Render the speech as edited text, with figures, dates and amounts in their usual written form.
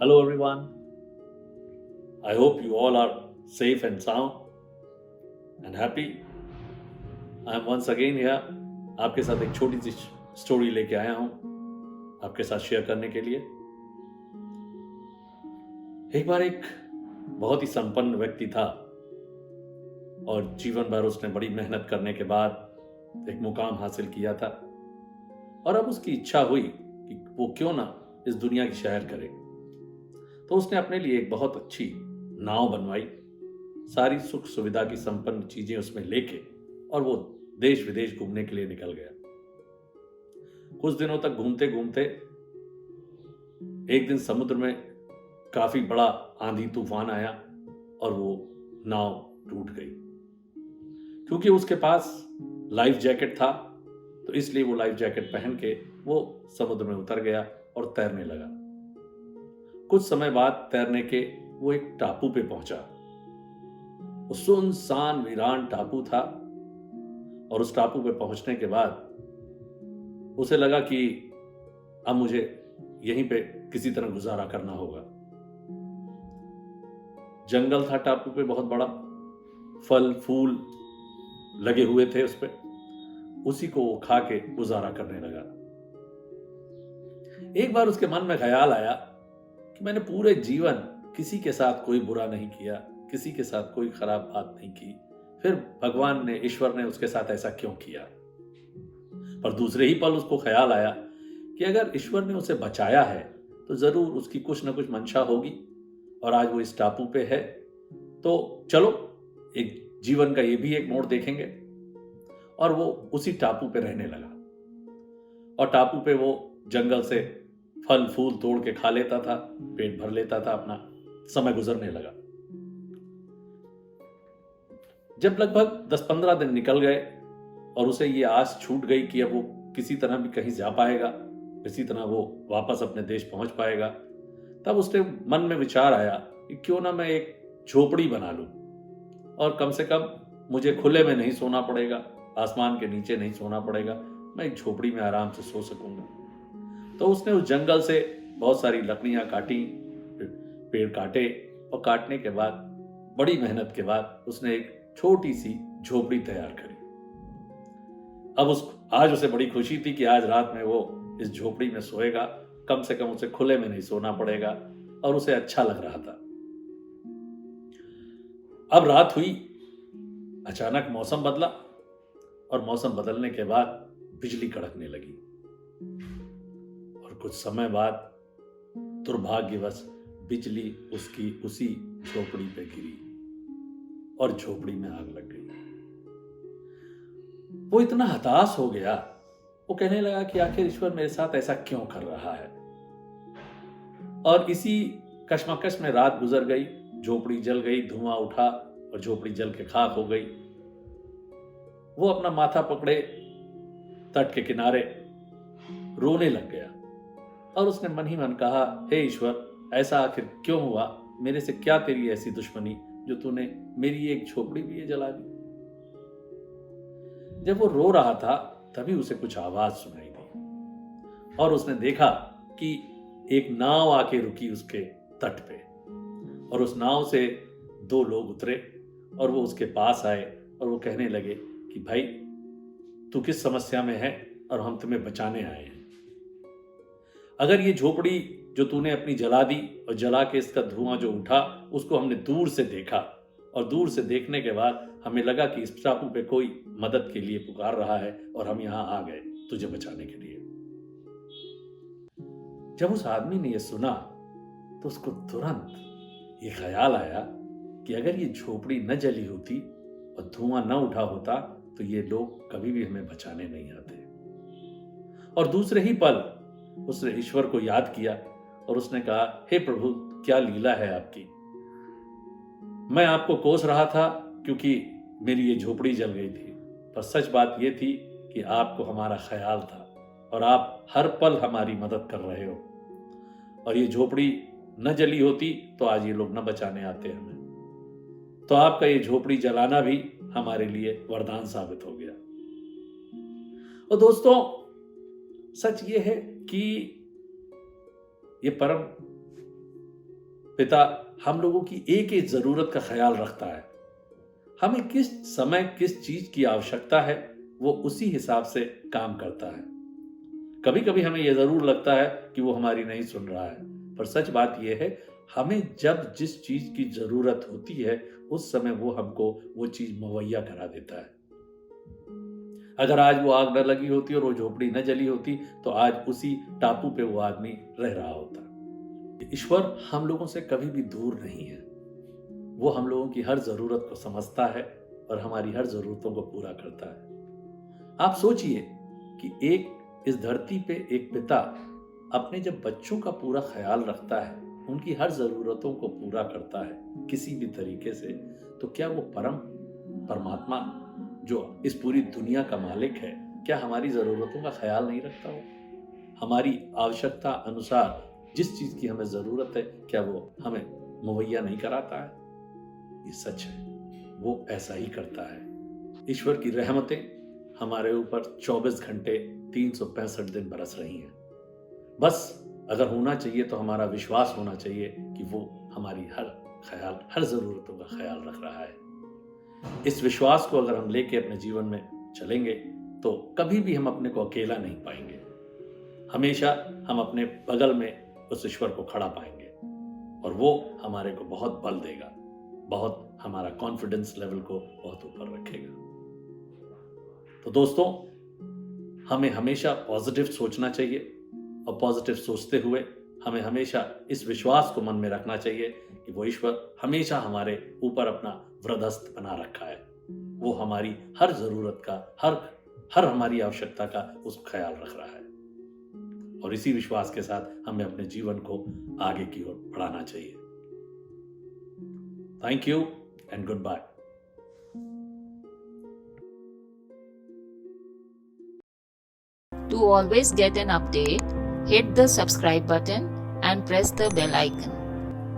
Hello, everyone. I hope you all are safe and sound and happy. I am once again here. आपके साथ एक छोटी सी story लेके आया हूँ आपके साथ शेयर करने के लिए। एक बार एक बहुत ही संपन्न व्यक्ति था और जीवन भर उसने बड़ी मेहनत करने के बाद एक मुकाम हासिल किया था और अब उसकी इच्छा हुई कि वो क्यों ना इस दुनिया की सैर करे। तो उसने अपने लिए एक बहुत अच्छी नाव बनवाई, सारी सुख सुविधा की संपन्न चीजें उसमें लेके और वो देश विदेश घूमने के लिए निकल गया। कुछ दिनों तक घूमते घूमते एक दिन समुद्र में काफी बड़ा आंधी तूफान आया और वो नाव टूट गई। क्योंकि उसके पास लाइफ जैकेट था तो इसलिए वो लाइफ जैकेट पहन के वो समुद्र में उतर गया और तैरने लगा। कुछ समय बाद तैरने के वो एक टापू पे पहुंचा। वो सुनसान वीरान टापू था और उस टापू पे पहुंचने के बाद उसे लगा कि अब मुझे यहीं पे किसी तरह गुजारा करना होगा। जंगल था टापू पे बहुत बड़ा, फल फूल लगे हुए थे उस पे, उसी को वो खा के गुजारा करने लगा। एक बार उसके मन में ख्याल आया कि मैंने पूरे जीवन किसी के साथ कोई बुरा नहीं किया, किसी के साथ कोई खराब बात नहीं की, फिर भगवान ने, ईश्वर ने उसके साथ ऐसा क्यों किया। पर दूसरे ही पल उसको ख्याल आया कि अगर ईश्वर ने उसे बचाया है तो जरूर उसकी कुछ न कुछ मंशा होगी और आज वो इस टापू पे है, तो चलो एक जीवन का ये भी एक मोड़ देखेंगे। और वो उसी टापू पे रहने लगा और टापू पे वो जंगल से फल फूल तोड़ के खा लेता था, पेट भर लेता था, अपना समय गुजरने लगा। जब लगभग 10-15 दिन निकल गए और उसे ये आस छूट गई कि अब वो किसी तरह भी कहीं जा पाएगा, किसी तरह वो वापस अपने देश पहुंच पाएगा, तब उसके मन में विचार आया कि क्यों ना मैं एक झोपड़ी बना लूं और कम से कम मुझे खुले में नहीं सोना पड़ेगा, आसमान के नीचे नहीं सोना पड़ेगा, मैं एक झोपड़ी में आराम से सो सकूंगा। तो उसने उस जंगल से बहुत सारी लकड़ियां काटी, पेड़ काटे और काटने के बाद बड़ी मेहनत के बाद उसने एक छोटी सी झोपड़ी तैयार करी। अब आज उसे बड़ी खुशी थी कि आज रात में वो इस झोपड़ी में सोएगा, कम से कम उसे खुले में नहीं सोना पड़ेगा और उसे अच्छा लग रहा था। अब रात हुई, अचानक मौसम बदला और मौसम बदलने के बाद बिजली कड़कने लगी और कुछ समय बाद दुर्भाग्यवश बिजली उसकी उसी झोपड़ी पे गिरी और झोपड़ी में आग लग गई। वो इतना हताश हो गया, वो कहने लगा कि आखिर ईश्वर मेरे साथ ऐसा क्यों कर रहा है। और इसी कश्मकश में रात गुजर गई, झोपड़ी जल गई, धुआं उठा और झोपड़ी जल के खाक हो गई। वो अपना माथा पकड़े तट के किनारे रोने लग गया और उसने मन ही मन कहा, हे ईश्वर, ऐसा आखिर क्यों हुआ, मेरे से क्या तेरी ऐसी दुश्मनी जो तूने मेरी एक झोपड़ी भी जला दी। जब वो रो रहा था तभी उसे कुछ आवाज सुनाई दी और उसने देखा कि एक नाव आके रुकी उसके तट पे और उस नाव से 2 लोग उतरे और वो उसके पास आए और वो कहने लगे कि भाई, तू किस समस्या में है और हम तुम्हें बचाने आए हैं। अगर ये झोपड़ी जो तूने अपनी जला दी और जला के इसका धुआं जो उठा उसको हमने दूर से देखा और दूर से देखने के बाद हमें लगा कि इस टापू पे कोई मदद के लिए पुकार रहा है और हम यहां आ गए तुझे बचाने के लिए। जब उस आदमी ने यह सुना तो उसको तुरंत ये ख्याल आया कि अगर ये झोपड़ी न जली होती और धुआं न उठा होता तो ये लोग कभी भी हमें बचाने नहीं आते। और दूसरे ही पल उसने ईश्वर को याद किया और उसने कहा, हे प्रभु, क्या लीला है आपकी। मैं आपको कोस रहा था क्योंकि मेरी ये झोपड़ी जल गई थी, पर सच बात यह थी कि आपको हमारा ख्याल था और आप हर पल हमारी मदद कर रहे हो। और ये झोपड़ी न जली होती तो आज ये लोग न बचाने आते हमें। तो आपका ये झोपड़ी जलाना भी हमारे लिए वरदान साबित हो गया। और दोस्तों, सच ये है कि ये परम पिता हम लोगों की एक एक जरूरत का ख्याल रखता है। हमें किस समय किस चीज की आवश्यकता है वो उसी हिसाब से काम करता है। कभी कभी हमें यह जरूर लगता है कि वो हमारी नहीं सुन रहा है, पर सच बात यह है हमें जब जिस चीज की जरूरत होती है उस समय वो हमको वो चीज मुहैया करा देता है। अगर आज वो आग न लगी होती और वो झोपड़ी न जली होती तो आज उसी टापू पे वो आदमी रह रहा होता। ईश्वर हम लोगों से कभी भी दूर नहीं है। वो हम लोगों की हर जरूरत को समझता है और हमारी हर जरूरतों को पूरा करता है। आप सोचिए कि इस धरती पे एक पिता अपने जब बच्चों का पूरा ख्याल रखता है, उनकी हर जरूरतों को पूरा करता है किसी भी तरीके से, तो क्या वो परमात्मा जो इस पूरी दुनिया का मालिक है, क्या हमारी जरूरतों का ख्याल नहीं रखता हो? हमारी आवश्यकता अनुसार जिस चीज की हमें जरूरत है क्या वो हमें मुहैया नहीं कराता है? ये सच है, वो ऐसा ही करता है। ईश्वर की रहमतें हमारे ऊपर 24 घंटे 365 दिन बरस रही हैं। बस अगर होना चाहिए तो हमारा विश्वास होना चाहिए कि वो हमारी हर जरूरतों का ख्याल रख रहा है। इस विश्वास को अगर हम लेके अपने जीवन में चलेंगे तो कभी भी हम अपने को अकेला नहीं पाएंगे। हमेशा हम अपने बगल में उस ईश्वर को खड़ा पाएंगे और वो हमारे को बहुत बल देगा, बहुत हमारा कॉन्फिडेंस लेवल को बहुत ऊपर रखेगा। तो दोस्तों, हमें हमेशा पॉजिटिव सोचना चाहिए और पॉजिटिव सोचते हुए हमें हमेशा इस विश्वास को मन में रखना चाहिए कि वो ईश्वर हमेशा हमारे ऊपर अपना वृद्धस्त बना रखा है। वो हमारी हर जरूरत का, हर हमारी आवश्यकता का उस ख्याल रख रहा है और इसी विश्वास के साथ हमें अपने जीवन को आगे की ओर बढ़ाना चाहिए। Thank you and goodbye. To always get an update, hit the subscribe button and press the bell icon.